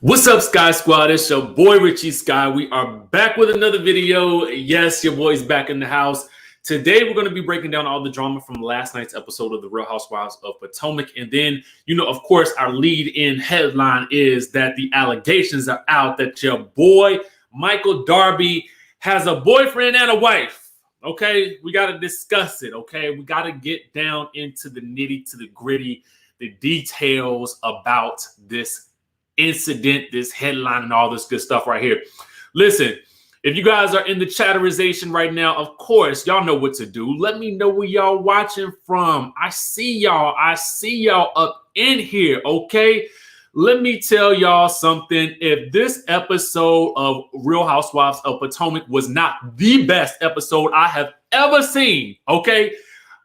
What's up, Skye Squad? It's your boy Richie Skye. We are back with another video. Yes, your boy's back in the house. Today, we're going to be breaking down all the drama from last night's episode of The Real Housewives of Potomac. And then, of course, our lead-in headline is that the allegations are out that your boy, Michael Darby, has a boyfriend and a wife. Okay? We got to discuss it, okay? We got to get down into the nitty, to the gritty, the details about this incident, this headline, and all this good stuff right here. Listen, if you guys are in the chatterization right now, of course, y'all know what to do. Let me know where y'all watching from. I see y'all up in here, okay? Let me tell y'all something. If this episode of Real Housewives of Potomac was not the best episode I have ever seen, okay?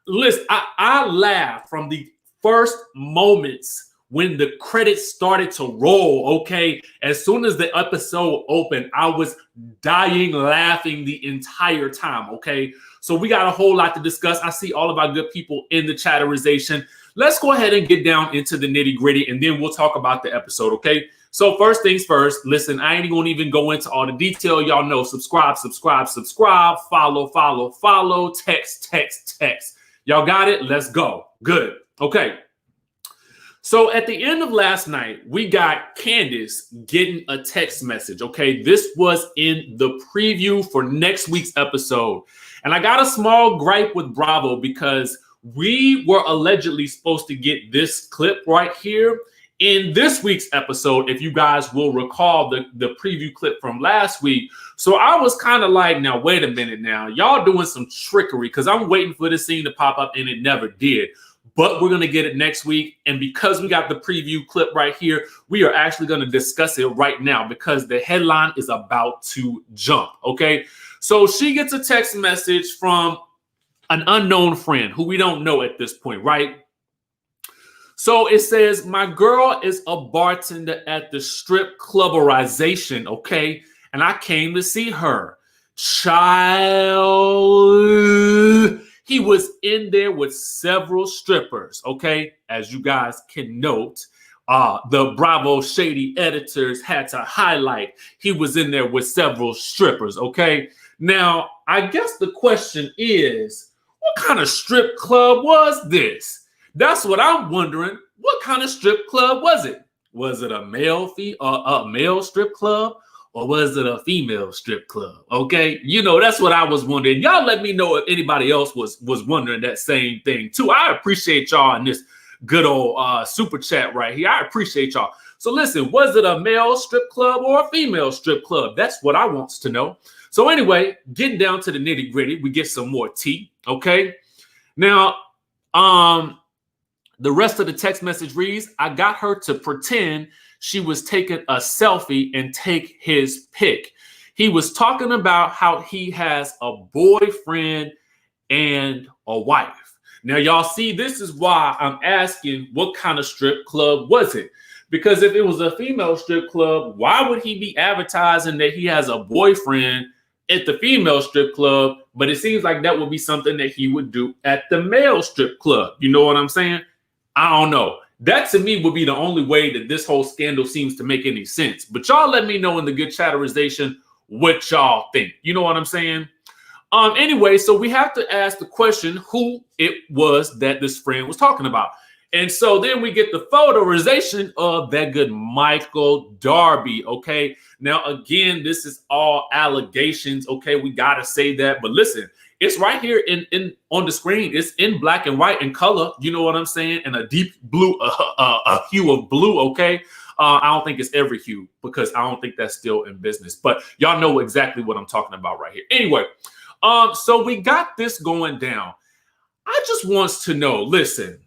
Listen, I laughed from the first moments when the credits started to roll, okay? As soon as the episode opened, I was dying laughing the entire time, okay? So we got a whole lot to discuss. I see all of our good people in the chatterization. Let's go ahead and get down into the nitty gritty, and then we'll talk about the episode, okay? So first things first, listen, I ain't gonna even go into all the detail. Y'all know, subscribe, follow, text. Y'all got it? Let's go. Good. Okay. So at the end of last night, we got Candiace getting a text message, okay? This was in the preview for next week's episode. And I got a small gripe with Bravo because we were allegedly supposed to get this clip right here in this week's episode, if you guys will recall the preview clip from last week. So I was kind of like, now, wait a minute now. Y'all doing some trickery because I'm waiting for this scene to pop up and it never did. But we're going to get it next week. And because we got the preview clip right here, we are actually going to discuss it right now because the headline is about to jump, okay? So she gets a text message from an unknown friend who we don't know at this point, right? So it says, my girl is a bartender at the strip clubberization, okay? And I came to see her. Child... He was in there with several strippers, okay? As you guys can note, the Bravo shady editors had to highlight he was in there with several strippers, okay? Now, I guess the question is, what kind of strip club was this? That's what I'm wondering. What kind of strip club was it? Was it a male strip club? Or was it a female strip club? Okay, that's what I was wondering. Y'all let me know if anybody else was wondering that same thing too. I appreciate y'all in this good old super chat right here. I appreciate y'all. So listen, was it a male strip club or a female strip club? That's what I wants to know. So anyway, getting down to the nitty gritty, we get some more tea. Okay, now the rest of the text message reads, I got her to pretend she was taking a selfie and take his pic. He was talking about how he has a boyfriend and a wife. Now, y'all see, this is why I'm asking what kind of strip club was it? Because if it was a female strip club, why would he be advertising that he has a boyfriend at the female strip club? But it seems like that would be something that he would do at the male strip club. You know what I'm saying? I don't know. That to me would be the only way that this whole scandal seems to make any sense. But y'all let me know in the good chatterization what y'all think. You know what I'm saying? Anyway, so we have to ask the question who it was that this friend was talking about. And so then we get the photorization of that good Michael Darby, okay? Now, again, this is all allegations, okay? We got to say that. But listen, it's right here in on the screen. It's in black and white in color. You know what I'm saying? And a deep blue, a hue of blue, okay? I don't think it's every hue because I don't think that's still in business. But y'all know exactly what I'm talking about right here. Anyway, so we got this going down. I just wants to know, listen,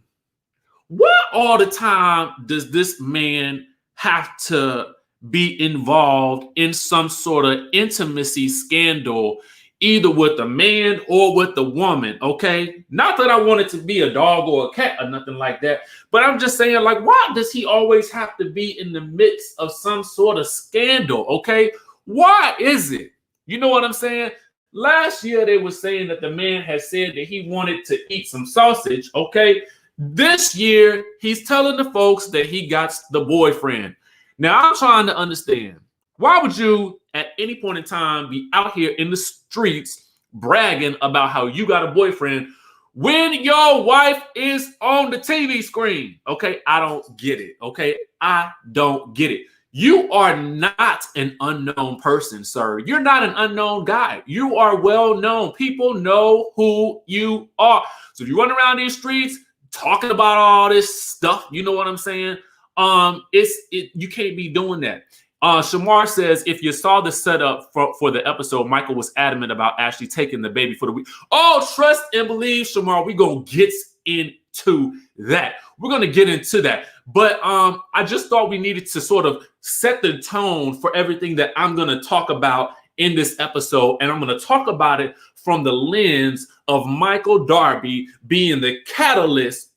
what all the time does this man have to be involved in some sort of intimacy scandal, either with a man or with the woman, okay? Not that I want it to be a dog or a cat or nothing like that, but I'm just saying, like, why does he always have to be in the midst of some sort of scandal, okay? Why is it? You know what I'm saying? Last year, they were saying that the man had said that he wanted to eat some sausage, okay? This year, he's telling the folks that he got the boyfriend. Now, I'm trying to understand, why would you at any point in time be out here in the streets bragging about how you got a boyfriend when your wife is on the TV screen? Okay, I don't get it. Okay, I don't get it. You are not an unknown person, sir. You're not an unknown guy. You are well known. People know who you are. So if you run around these streets talking about all this stuff, you know what I'm saying? You can't be doing that. Shamar says, if you saw the setup for the episode, Michael was adamant about actually taking the baby for the week. Oh, trust and believe, Shamar. We're going to get into that. We're going to get into that. But I just thought we needed to sort of set the tone for everything that I'm going to talk about in this episode. And I'm going to talk about it from the lens of Michael Darby being the catalyst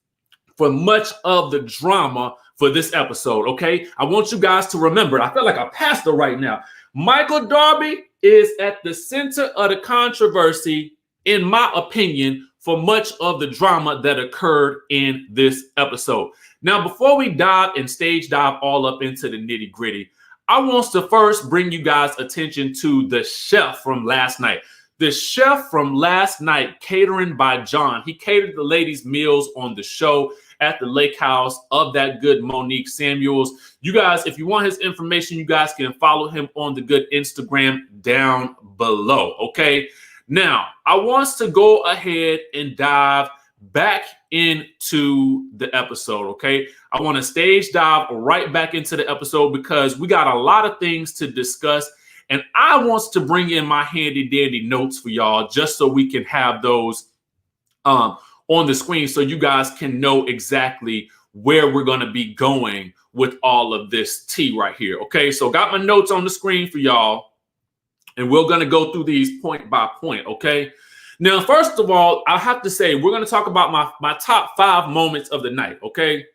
for much of the drama for this episode, okay? I want you guys to remember, I feel like a pastor right now. Michael Darby is at the center of the controversy, in my opinion, for much of the drama that occurred in this episode. Now, before we dive and stage dive all up into the nitty gritty, I want to first bring you guys attention to the chef from last night. The chef from last night, catering by John. He catered the ladies' meals on the show at the lake house of that good Monique Samuels. You guys, if you want his information, you guys can follow him on the good Instagram down below, okay? Now, I want us to go ahead and dive back into the episode, okay? I want to stage dive right back into the episode because we got a lot of things to discuss, and I want to bring in my handy dandy notes for y'all just so we can have those on the screen so you guys can know exactly where we're going to be going with all of this tea right here, okay? So got my notes on the screen for y'all, and we're going to go through these point by point, okay? Now, first of all, I have to say, we're going to talk about my top 5 moments of the night, okay?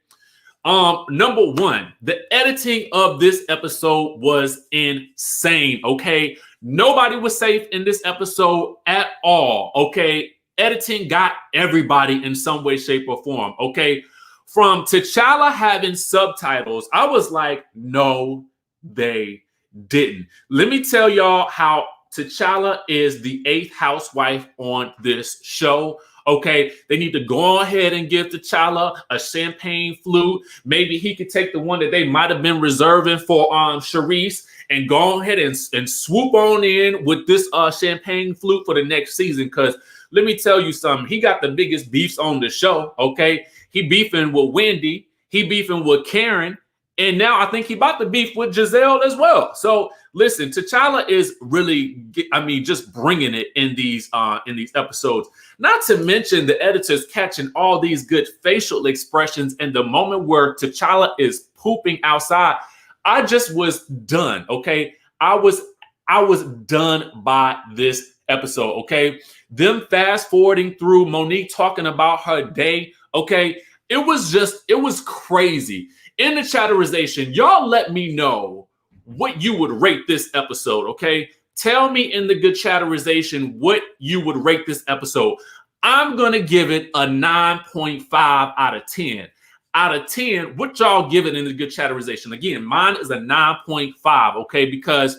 Number 1, the editing of this episode was insane, okay? Nobody was safe in this episode at all, okay? Editing got everybody in some way, shape, or form, okay? From T'Challa having subtitles, I was like, no, they didn't. Let me tell y'all how T'Challa is the 8th housewife on this show. Okay, they need to go ahead and give T'Challa a champagne flute. Maybe he could take the one that they might have been reserving for Charisse and go ahead and swoop on in with this champagne flute for the next season. Because let me tell you something, he got the biggest beefs on the show. Okay, he beefing with Wendy, he beefing with Karen, and now I think he about to beef with Gizelle as well. So listen, T'Challa is really, just bringing it in these episodes. Not to mention the editors catching all these good facial expressions and the moment where T'Challa is pooping outside. I just was done. Okay, I was done by this episode. Okay, them fast forwarding through Monique talking about her day. Okay, it was crazy. In the chatterization, y'all let me know what you would rate this episode, okay? Tell me in the good chatterization what you would rate this episode. I'm going to give it a 9.5 out of 10. Out of 10, what y'all give it in the good chatterization? Again, mine is a 9.5, okay? Because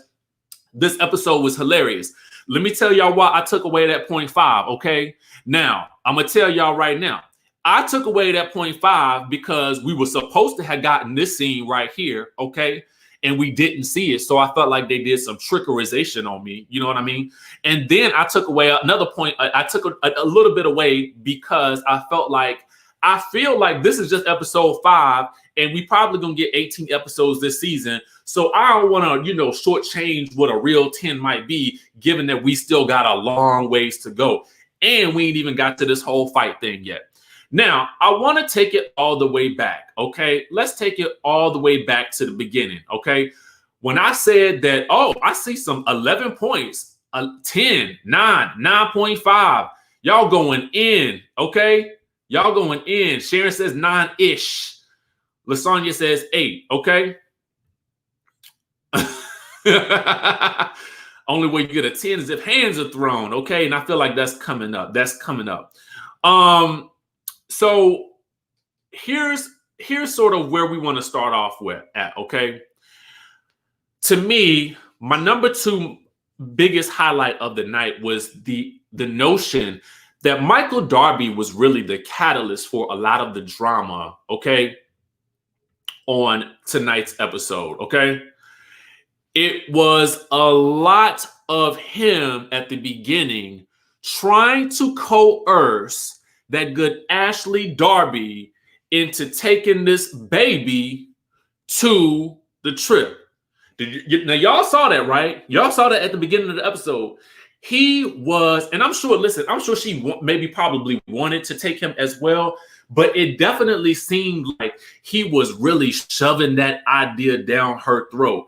this episode was hilarious. Let me tell y'all why I took away that 0.5, okay? Now, I'm going to tell y'all right now. I took away that 0.5 because we were supposed to have gotten this scene right here, okay? And we didn't see it. So I felt like they did some trickerization on me. You know what I mean? And then I took away another point. I took a little bit away because I feel like this is just episode 5 and we probably going to get 18 episodes this season. So I don't want to, shortchange what a real 10 might be, given that we still got a long ways to go. And we ain't even got to this whole fight thing yet. Now, I want to take it all the way back, okay? Let's take it all the way back to the beginning, okay? When I said that, I see some 11 points, 10, 9, 9.5. Y'all going in, okay? Y'all going in. Sharon says 9-ish. LaSonia says 8, okay? Only way you get a 10 is if hands are thrown, okay? And I feel like that's coming up. So here's sort of where we want to start off with at, okay? To me, my number 2 biggest highlight of the night was the notion that Michael Darby was really the catalyst for a lot of the drama, okay, on tonight's episode, okay? It was a lot of him at the beginning trying to coerce that good Ashley Darby into taking this baby to the trip. Now, y'all saw that, right? Y'all saw that at the beginning of the episode. He was, and I'm sure she maybe probably wanted to take him as well, but it definitely seemed like he was really shoving that idea down her throat.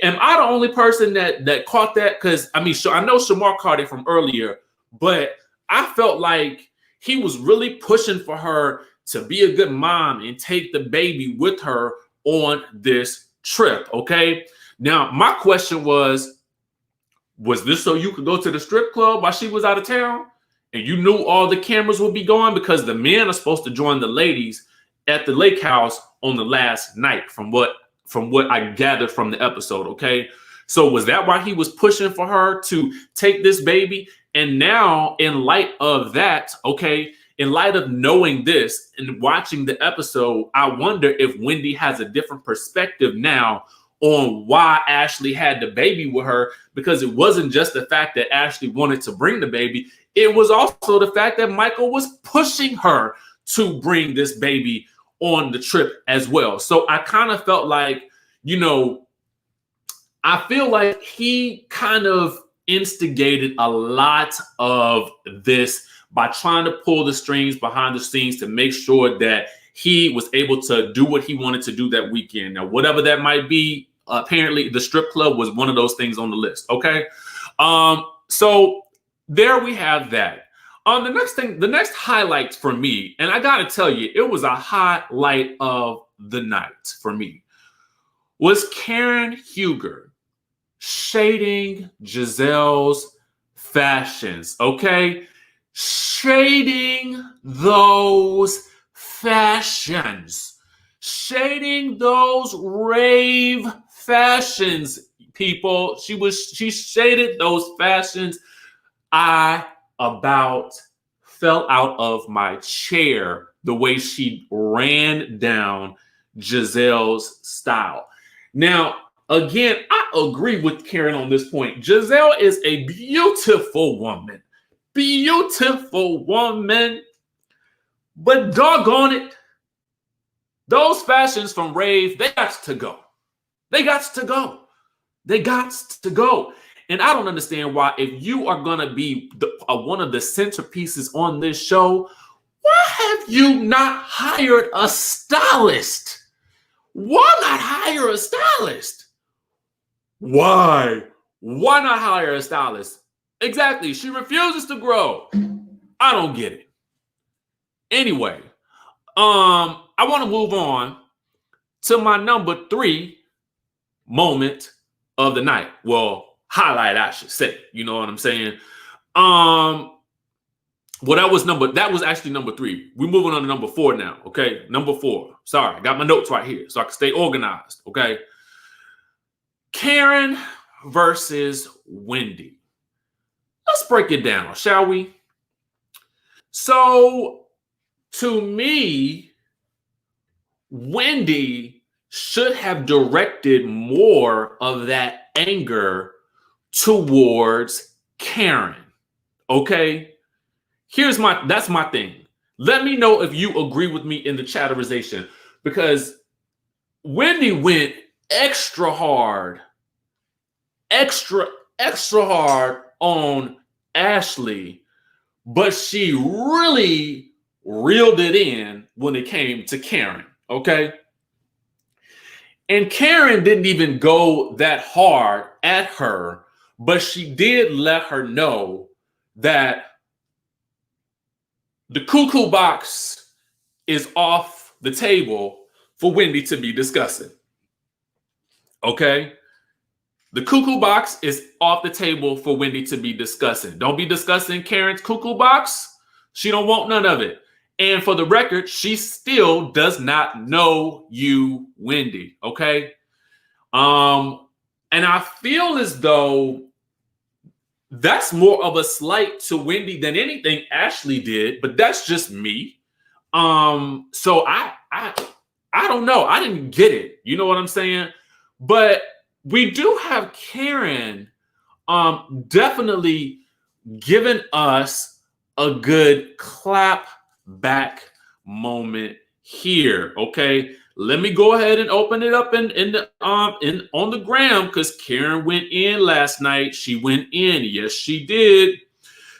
Am I the only person that caught that? Because, I mean, I know Shamar caught it from earlier, but I felt like he was really pushing for her to be a good mom and take the baby with her on this trip, okay? Now, my question was this so you could go to the strip club while she was out of town and you knew all the cameras would be going? Because the men are supposed to join the ladies at the lake house on the last night, from what I gathered from the episode, okay? So was that why he was pushing for her to take this baby? And now, in light of that, okay, in light of knowing this and watching the episode, I wonder if Wendy has a different perspective now on why Ashley had the baby with her, because it wasn't just the fact that Ashley wanted to bring the baby. It was also the fact that Michael was pushing her to bring this baby on the trip as well. So I kind of felt like, you know, I feel like he kind of instigated a lot of this by trying to pull the strings behind the scenes to make sure that he was able to do what he wanted to do that weekend. Now, whatever that might be, apparently the strip club was one of those things on the list, okay? So there we have that. The next highlight for me, and I gotta tell you, it was a highlight of the night for me, was Karen Huger shading Gizelle's fashions, okay? Shading those fashions. Shading those rave fashions, people. She shaded those fashions. I about fell out of my chair the way she ran down Gizelle's style. Now, again, I agree with Karen on this point. Gizelle is a beautiful woman. Beautiful woman. But doggone it, those fashions from rave, they got to go. They got to go. They got to go. And I don't understand why, if you are going to be one of the centerpieces on this show, why have you not hired a stylist? Why not hire a stylist? Why? Why not hire a stylist? Exactly. She refuses to grow. I don't get it. Anyway, I want to move on to my number 3 moment of the night. Well, highlight, I should say. You know what I'm saying? Well, that was actually number 3. We're moving on to number 4 now. Okay, number 4. Sorry, I got my notes right here so I can stay organized. Okay, Karen versus Wendy. Let's break it down, shall we? So, to me, Wendy should have directed more of that anger towards Karen. Okay? That's my thing. Let me know if you agree with me in the chatterization, because Wendy went extra hard on Ashley, but she really reeled it in when it came to Karen, okay? And Karen didn't even go that hard at her, but she did let her know that the cuckoo box is off the table for Wendy to be discussing. Okay? The cuckoo box is off the table for Wendy to be discussing. Don't be discussing Karen's cuckoo box. She don't want none of it. And for the record, she still does not know you, Wendy. Okay. And I feel as though that's more of a slight to Wendy than anything Ashley did, but that's just me. So I don't know. I didn't get it. You know what I'm saying? But we do have Karen definitely giving us a good clap back moment here. Okay. Let me go ahead and open it up on the gram, because Karen went in last night. She went in. Yes, she did.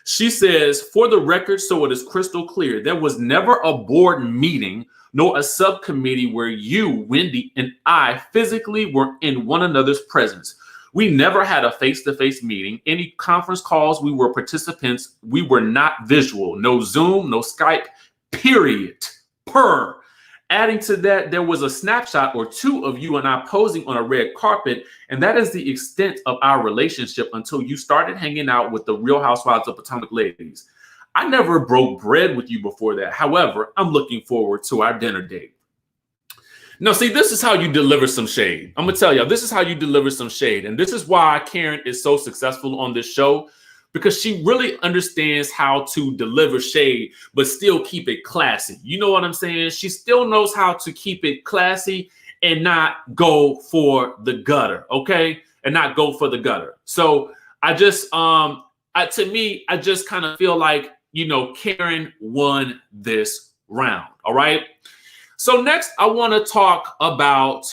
She says, for the record, so it is crystal clear, there was never a board meeting nor a subcommittee where you, Wendy, and I physically were in one another's presence. We never had a face-to-face meeting. Any conference calls, we were participants. We were not visual. No Zoom, no Skype, period. Adding to that, there was a snapshot or two of you and I posing on a red carpet, and that is the extent of our relationship until you started hanging out with the Real Housewives of Potomac ladies. I never broke bread with you before that. However, I'm looking forward to our dinner date. Now, see, this is how you deliver some shade. I'm going to tell you, this is how you deliver some shade. And this is why Karen is so successful on this show, because she really understands how to deliver shade, but still keep it classy. You know what I'm saying? She still knows how to keep it classy and not go for the gutter, okay? And not go for the gutter. So I just, to me, I just kind of feel like, you know, Karen won this round, all right? So next, I want to talk about,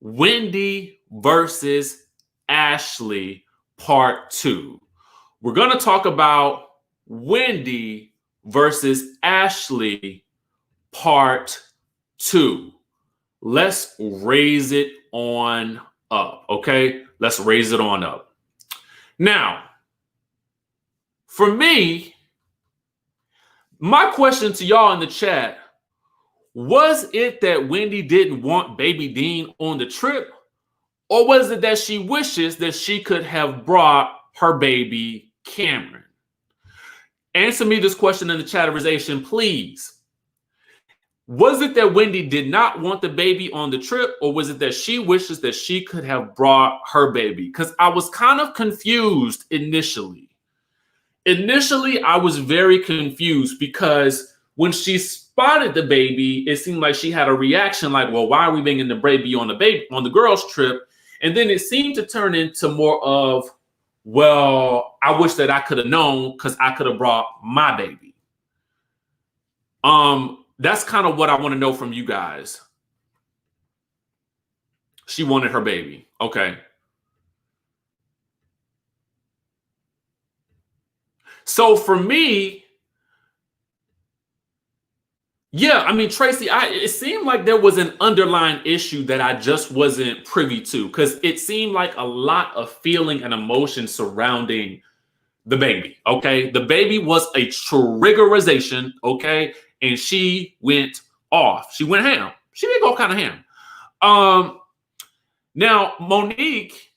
Wendy versus Ashley part 2. We're going to talk about Wendy versus Ashley part 2. Let's raise it on up, okay? Let's raise it on up. Now, for me, my question to y'all in the chat, was it that Wendy didn't want Baby Dean on the trip? Or was it that she wishes that she could have brought her baby Cameron? Answer me this question in the chatterization, please. Was it that Wendy did not want the baby on the trip, or was it that she wishes that she could have brought her baby? Because I was kind of confused initially. Initially, I was very confused because when she spotted the baby, it seemed like she had a reaction like, well, why are we bringing the baby on the girls' trip? And then it seemed to turn into more of, well, I wish that I could have known because I could have brought my baby. That's kind of what I want to know from you guys. She wanted her baby. Okay. So for me, yeah, I mean, Tracy, it seemed like there was an underlying issue that I just wasn't privy to, because it seemed like a lot of feeling and emotion surrounding the baby, okay? The baby was a triggerization, okay? And she went off. She went ham. She did go kind of ham. Now, Monique,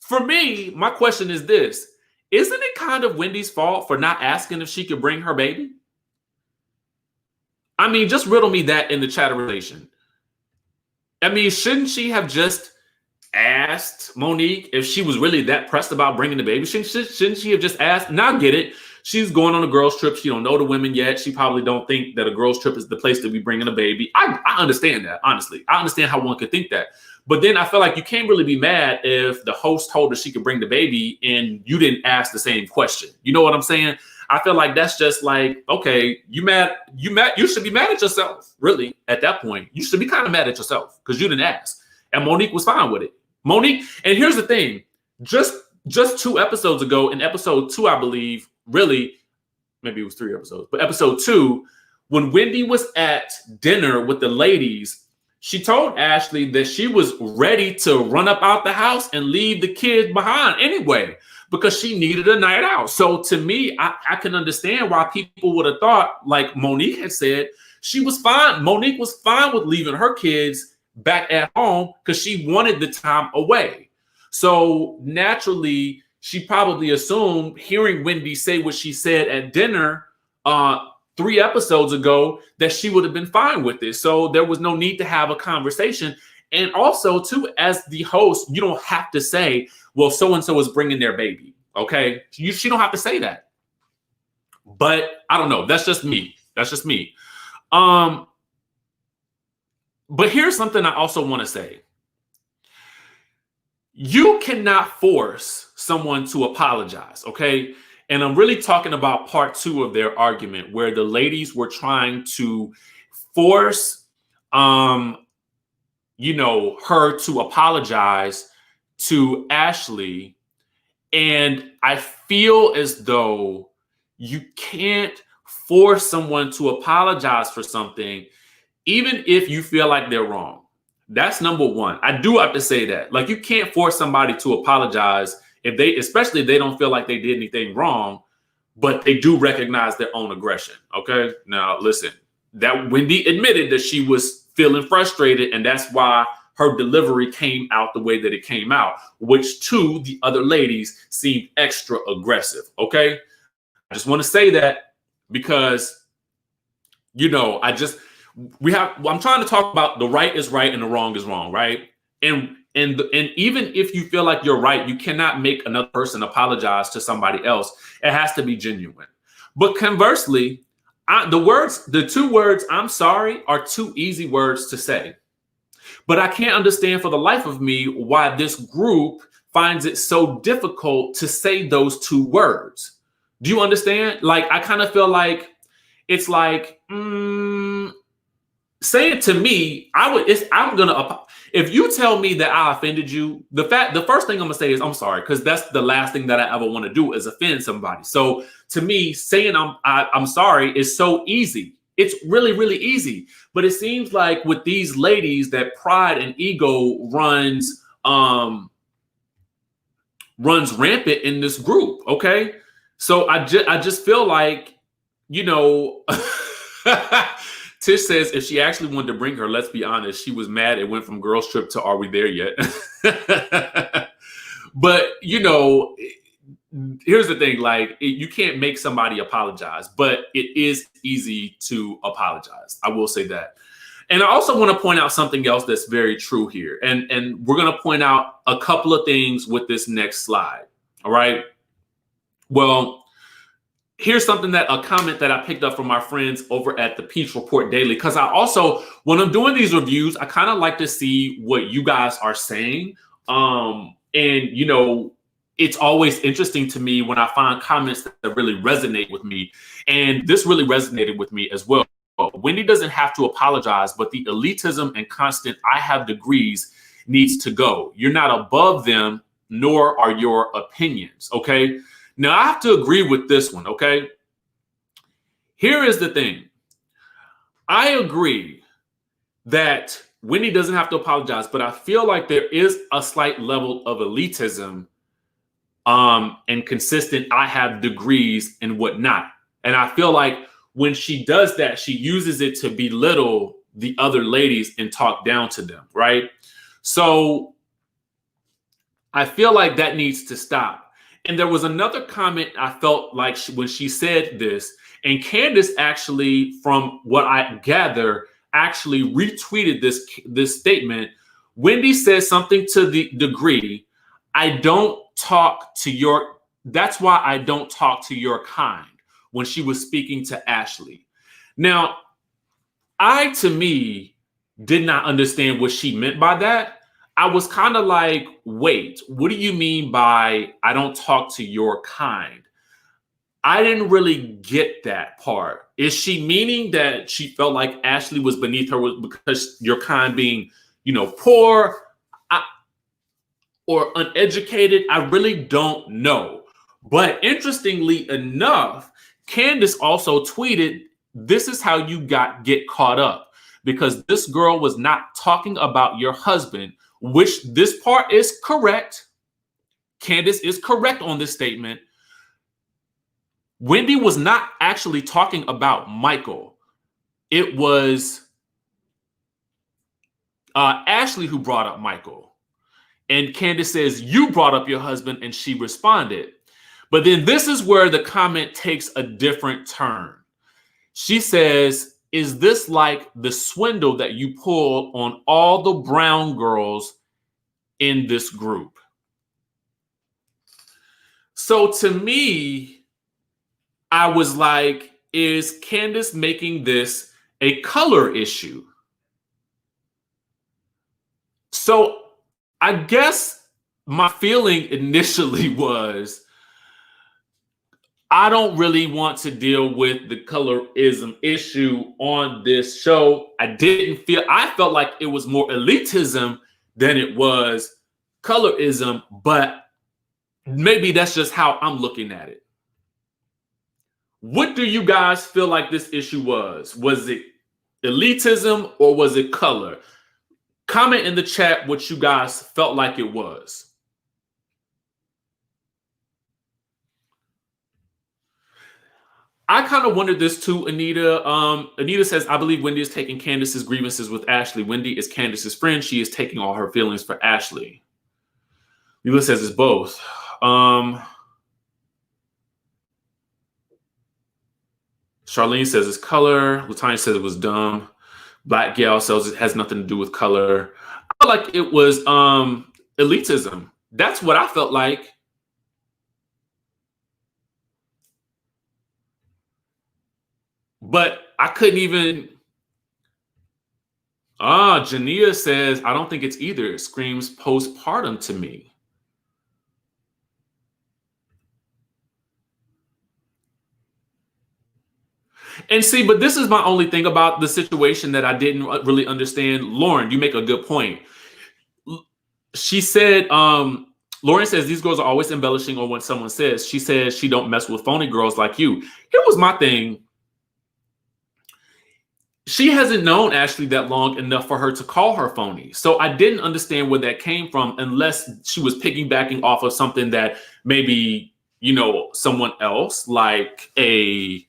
for me, my question is this. Isn't it kind of Wendy's fault for not asking if she could bring her baby? I mean, just riddle me that in the chatterization. I mean, shouldn't she have just asked Monique if she was really that pressed about bringing the baby? Shouldn't she have just asked? Now I get it. She's going on a girls' trip. She don't know the women yet. She probably don't think that a girls' trip is the place to be bringing a baby. I understand that, honestly. I understand how one could think that. But then I feel like you can't really be mad if the host told her she could bring the baby and you didn't ask the same question. You know what I'm saying? I feel like that's just like, okay, you should be mad at yourself, really, at that point. You should be kind of mad at yourself because you didn't ask. And Monique was fine with it. Monique, and here's the thing, just 2 episodes ago, in episode 2, I believe, really, maybe it was 3 episodes, but episode 2, when Wendy was at dinner with the ladies, she told Ashley that she was ready to run up out the house and leave the kids behind anyway, because she needed a night out. So to me, I can understand why people would have thought, like Monique had said, she was fine. Monique was fine with leaving her kids back at home because she wanted the time away. So naturally, she probably assumed, hearing Wendy say what she said at dinner 3 episodes ago, that she would have been fine with it. So there was no need to have a conversation. And also, too, as the host, you don't have to say, well, so-and-so is bringing their baby. Okay? She don't have to say that. But I don't know. That's just me. That's just me. But here's something I also want to say. You cannot force someone to apologize, okay? And I'm really talking about part 2 of their argument, where the ladies were trying to force, her to apologize to Ashley. And I feel as though you can't force someone to apologize for something, even if you feel like they're wrong. That's number one. I do have to say that. Like, you can't force somebody to apologize especially if they don't feel like they did anything wrong, but they do recognize their own aggression. Okay. Now, listen, that Wendy admitted that she was feeling frustrated, and that's why her delivery came out the way that it came out, which to the other ladies seemed extra aggressive. Okay. I just want to say that because, I'm trying to talk about the right is right and the wrong is wrong, right? And even if you feel like you're right, you cannot make another person apologize to somebody else. It has to be genuine. But conversely, the 2 words "I'm sorry" are 2 easy words to say. But I can't understand for the life of me why this group finds it so difficult to say those 2 words. Do you understand? Like, I kind of feel like it's like, say it to me. If you tell me that I offended you, the first thing I'm gonna say is I'm sorry, because that's the last thing that I ever want to do is offend somebody. So to me, saying I'm sorry is so easy. It's really, really easy. But it seems like with these ladies that pride and ego runs rampant in this group. Okay, so I just feel like, Tish says if she actually wanted to bring her, let's be honest, she was mad it went from girls trip to are we there yet? But, here's the thing, like, you can't make somebody apologize, but it is easy to apologize. I will say that. And I also want to point out something else that's very true here. And we're going to point out a couple of things with this next slide. All right. Well, here's a comment that I picked up from my friends over at the Peach Report Daily. Because I also, when I'm doing these reviews, I kind of like to see what you guys are saying. It's always interesting to me when I find comments that really resonate with me. And this really resonated with me as well. Wendy doesn't have to apologize, but the elitism and constant "I have degrees" needs to go. You're not above them, nor are your opinions. Okay. Now, I have to agree with this one, okay? Here is the thing. I agree that Wendy doesn't have to apologize, but I feel like there is a slight level of elitism and consistent "I have degrees" and whatnot. And I feel like when she does that, she uses it to belittle the other ladies and talk down to them, right? So I feel like that needs to stop. And there was another comment I felt like when she said this, and Candiace actually, from what I gather, actually retweeted this statement. Wendy says something to the degree, that's why I don't talk to your kind, when she was speaking to Ashley. Now, to me, did not understand what she meant by that. I was kind of like, wait, what do you mean by "I don't talk to your kind"? I didn't really get that part. Is she meaning that she felt like Ashley was beneath her because your kind being, poor or uneducated? I really don't know. But interestingly enough, Candiace also tweeted, "This is how you get caught up, because this girl was not talking about your husband," which this part is correct. Candiace is correct on this statement. Wendy was not actually talking about Michael. It was Ashley who brought up Michael. And Candiace says, you brought up your husband, and she responded. But then this is where the comment takes a different turn. She says, is this like the swindle that you pulled on all the brown girls in this group? So to me, I was like, is Candiace making this a color issue? So I guess my feeling initially was, I don't really want to deal with the colorism issue on this show. I felt like it was more elitism than it was colorism, but maybe that's just how I'm looking at it. What do you guys feel like this issue was? Was it elitism or was it color? Comment in the chat what you guys felt like it was. I kind of wondered this too, Anita. Anita says, I believe Wendy is taking Candiace's grievances with Ashley. Wendy is Candiace's friend. She is taking all her feelings for Ashley. Lila says it's both. Charlene says it's color. LaToya says it was dumb. Black Gal says it has nothing to do with color. I felt like it was elitism. That's what I felt like. But I couldn't even. Jania says, I don't think it's either. It screams postpartum to me. And see, but this is my only thing about the situation that I didn't really understand. Lauren, you make a good point. She said, Lauren says, these girls are always embellishing on what someone says. She says she don't mess with phony girls like you. Here was my thing. She hasn't known Ashley that long enough for her to call her phony. So I didn't understand where that came from unless she was piggybacking off of something that maybe, you know, someone else like a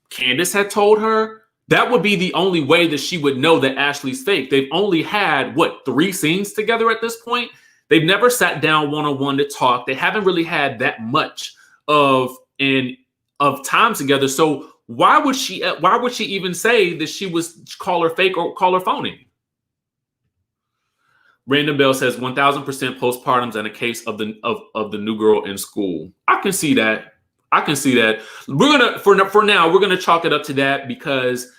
Candiace had told her. That would be the only way that she would know that Ashley's fake. They've only had, 3 scenes together at this point? They've never sat down one-on-one to talk. They haven't really had that much of time together. So why would she even say that she was call her fake or call her phony? Random Bell says 1000% postpartums and a case of the new girl in school. I can see that. We're gonna for now we're gonna chalk it up to that because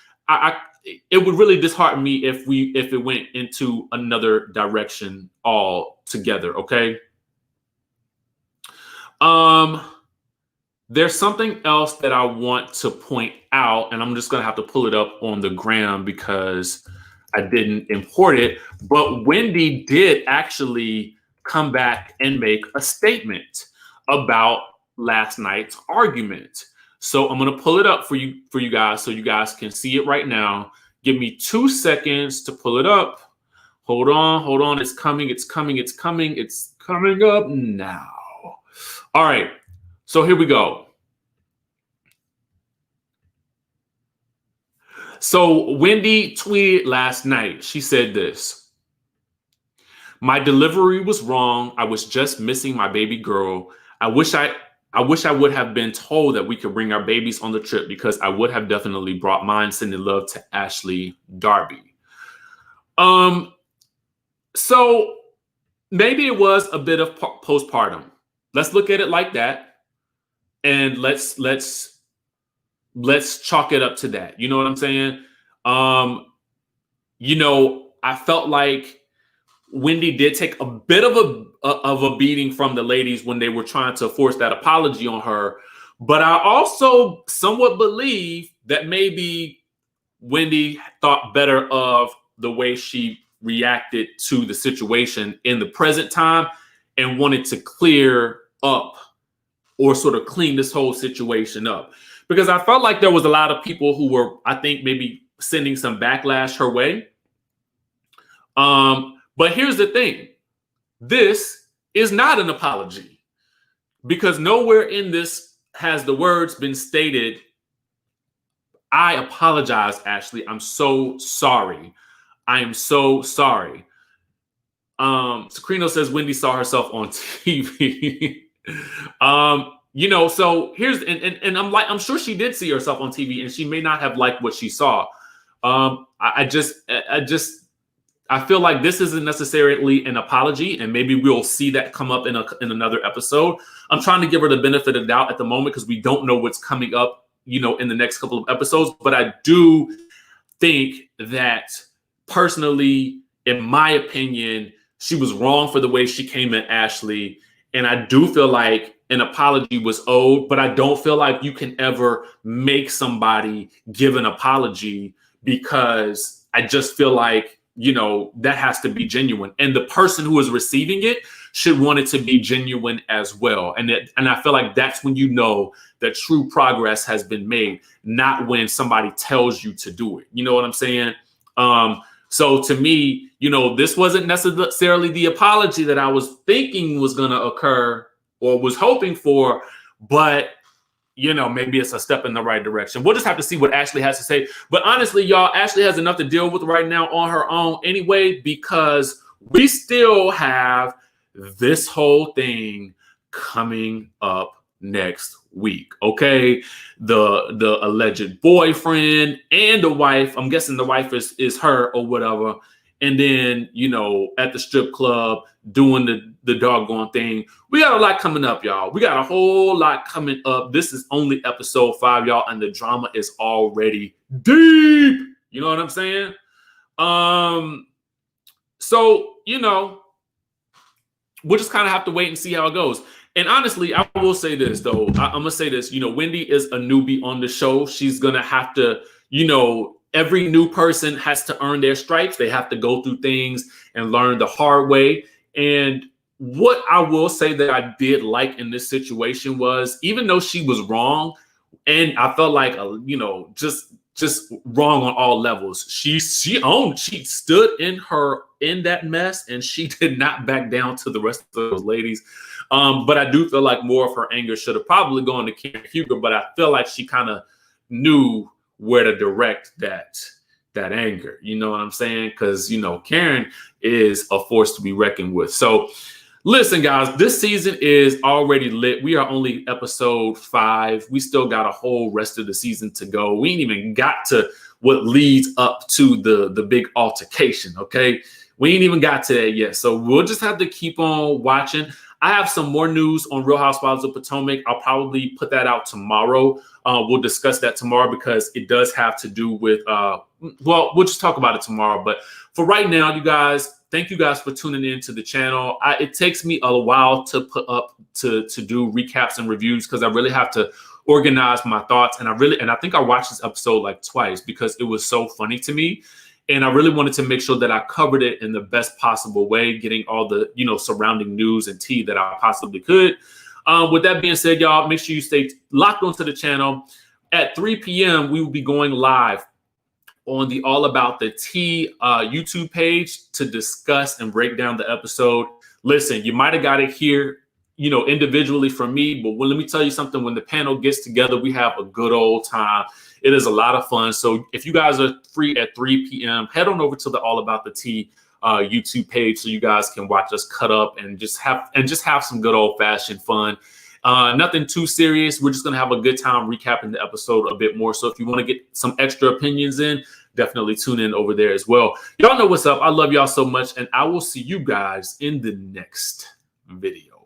it would really dishearten me if it went into another direction altogether. Okay. There's something else that I want to point out, and I'm just going to have to pull it up on the gram because I didn't import it. But Wendy did actually come back and make a statement about last night's argument. So I'm going to pull it up for you guys so you guys can see it right now. Give me 2 seconds to pull it up. Hold on. It's coming up now. All right. So here we go. So Wendy tweeted last night. She said this. My delivery was wrong. I was just missing my baby girl. I wish I would have been told that we could bring our babies on the trip because I would have definitely brought mine. Sending love to Ashley Darby. So maybe it was a bit of postpartum. Let's look at it like that. And let's chalk it up to that. You know what I'm saying? I felt like Wendy did take a bit of a beating from the ladies when they were trying to force that apology on her. But I also somewhat believe that maybe Wendy thought better of the way she reacted to the situation in the present time and wanted to clear up or sort of clean this whole situation up. Because I felt like there was a lot of people who were, I think, maybe sending some backlash her way. But here's the thing. This is not an apology. Because nowhere in this has the words been stated, I apologize, Ashley. I'm so sorry. I am so sorry. Sacrino says Wendy saw herself on TV. You know, so here's and I'm sure she did see herself on TV, and she may not have liked what she saw. I feel like this isn't necessarily an apology, and maybe we'll see that come up in another episode. I'm trying to give her the benefit of the doubt at the moment because we don't know what's coming up, you know, in the next couple of episodes. But I do think that personally, in my opinion, she was wrong for the way she came at Ashley. And I do feel like an apology was owed, but I don't feel like you can ever make somebody give an apology, because I just feel like, you know, that has to be genuine. And the person who is receiving it should want it to be genuine as well. And I feel like that's when you know that true progress has been made, not when somebody tells you to do it. You know what I'm saying? So to me, you know, this wasn't necessarily the apology that I was thinking was going to occur or was hoping for, but, you know, maybe it's a step in the right direction. We'll just have to see what Ashley has to say. But honestly, y'all, Ashley has enough to deal with right now on her own anyway, because we still have this whole thing coming up next week. Okay, the alleged boyfriend and the wife, I'm guessing the wife is her or whatever, and then, you know, at the strip club doing the doggone thing. We got a lot coming up, y'all. We got a whole lot coming up. This is only episode 5, y'all, and the drama is already deep. You know what I'm saying? So, you know, we'll just kind of have to wait and see how it goes. And honestly, I will say this, though. I'm going to say this. You know, Wendy is a newbie on the show. She's going to have to, you know, every new person has to earn their stripes. They have to go through things and learn the hard way. And what I will say that I did like in this situation was, even though she was wrong, and I felt like, you know, just wrong on all levels, she stood in that mess, and she did not back down to the rest of those ladies. But I do feel like more of her anger should have probably gone to Karen Huger, but I feel like she kind of knew where to direct that anger. You know what I'm saying? Because, you know, Karen is a force to be reckoned with. So listen, guys, this season is already lit. We are only episode 5. We still got a whole rest of the season to go. We ain't even got to what leads up to the big altercation, okay? We ain't even got to that yet. So we'll just have to keep on watching. I have some more news on Real Housewives of Potomac. I'll probably put that out tomorrow. We'll discuss that tomorrow because it does have to do with, well, we'll just talk about it tomorrow. But for right now, you guys, thank you guys for tuning in to the channel. It takes me a while to put up to do recaps and reviews because I really have to organize my thoughts. And I think I watched this episode like twice because it was so funny to me. And I really wanted to make sure that I covered it in the best possible way, getting all the, you know, surrounding news and tea that I possibly could. With that being said, y'all, make sure you stay locked onto the channel. At 3 p.m., we will be going live on the All About the Tea YouTube page to discuss and break down the episode. Listen, you might have got it here, you know, individually from me, but let me tell you something. When the panel gets together, we have a good old time. It is a lot of fun. So if you guys are free at 3 p.m., head on over to the All About the Tea YouTube page so you guys can watch us cut up and just have some good old fashioned fun. Nothing too serious. We're just going to have a good time recapping the episode a bit more. So if you want to get some extra opinions in, definitely tune in over there as well. Y'all know what's up. I love y'all so much, and I will see you guys in the next video.